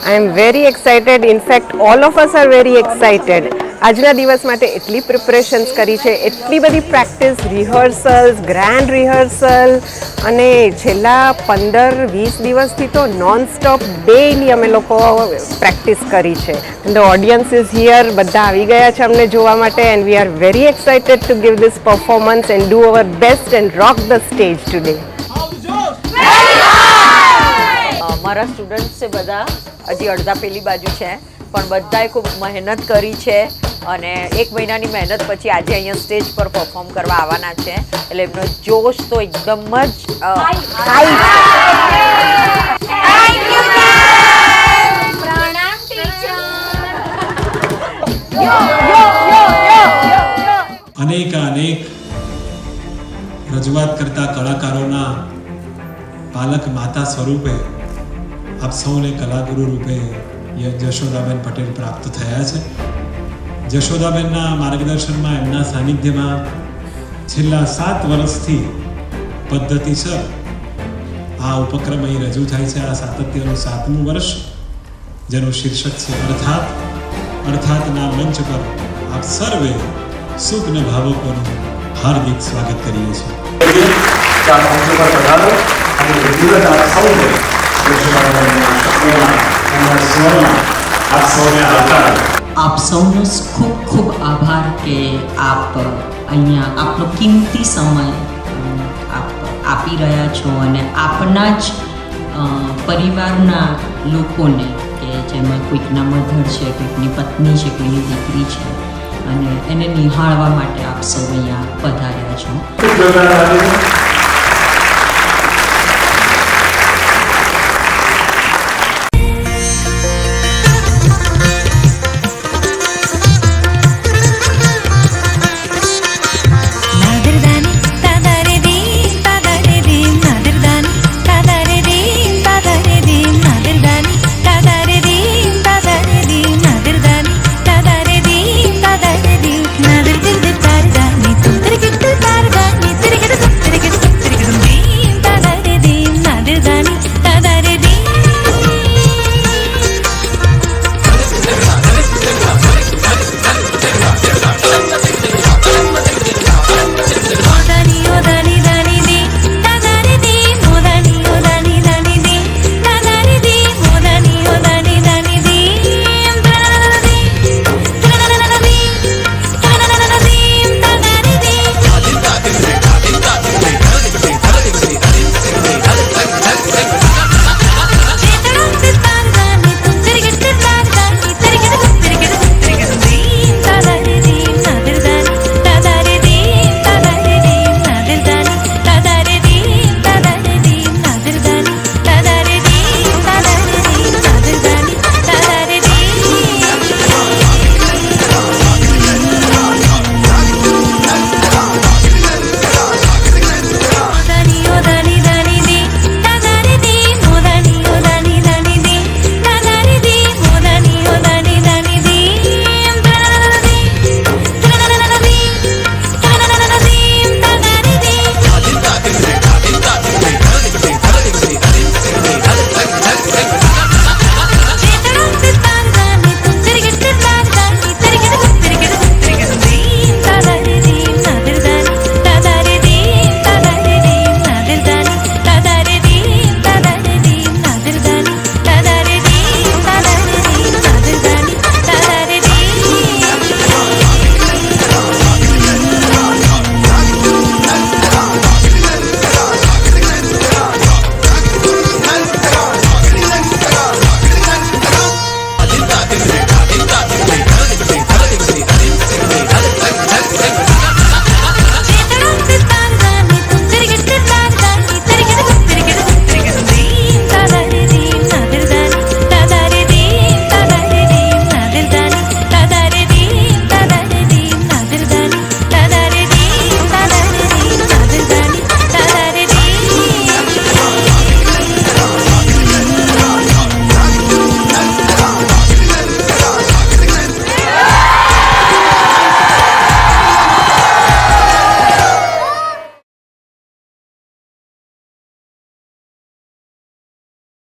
I am very excited. In fact, all of us are very excited. આજના દિવસ માટે એટલી પ્રિપરેશન્સ કરી છે, એટલી બધી પ્રેક્ટિસ, રિહર્સલ્સ, ગ્રાન્ડ રિહર્સલ અને છેલ્લા 15-20 દિવસથી તો નોન સ્ટોપ ડેઈલી અમે લોકો પ્રેક્ટિસ કરી છે. ધ ઓડિયન્સ ઇઝ હિયર, બધા આવી ગયા છે અમને જોવા માટે and we are very excited two give this performance and do our best and rock the stage today. મારા સ્ટુડન્ટ્સ છે બધા, હજી અડધા પેલી બાજુ છે, પણ બધાએ ખૂબ મહેનત કરી છે અને 1 મહિનાની મહેનત પછી આજે અહીંયા સ્ટેજ પર પરફોર્મ કરવા આવવાના છે, એટલે એમનો જોશ તો એકદમ જ હાઈ છે. અનેક રજૂઆત કરતા કલાકારોના પાલક માતા સ્વરૂપે આપ સૌને કલાગુરુ રૂપે જશોદાબેન પટેલ પ્રાપ્ત થયા છે. જશોદાબેનના માર્ગદર્શનમાં, એમના સાનિધ્યમાં છેલ્લા 7 વર્ષથી પદ્ધતિસર આ ઉપક્રમ અહીં રજૂ થાય છે. આ સાતત્યનું 7મું વર્ષ, જેનું શીર્ષક છે અર્થાતના મંચ પર આપ સર્વે સુગ્ન ભાવકોનું હાર્દિક સ્વાગત કરીએ છીએ. આપ સૌનો ખૂબ ખૂબ આભાર કે આપ અહીંયા આપનો કિંમતી સમય આપ આપી રહ્યા છો અને આપના જ પરિવારના લોકોને, કે જેમાં કોઈકના મધર છે, કોઈકની પત્ની છે, કોઈની દીકરી છે, અને એને નિહાળવા માટે આપ સૌ અહીંયા પધાર્યા છો.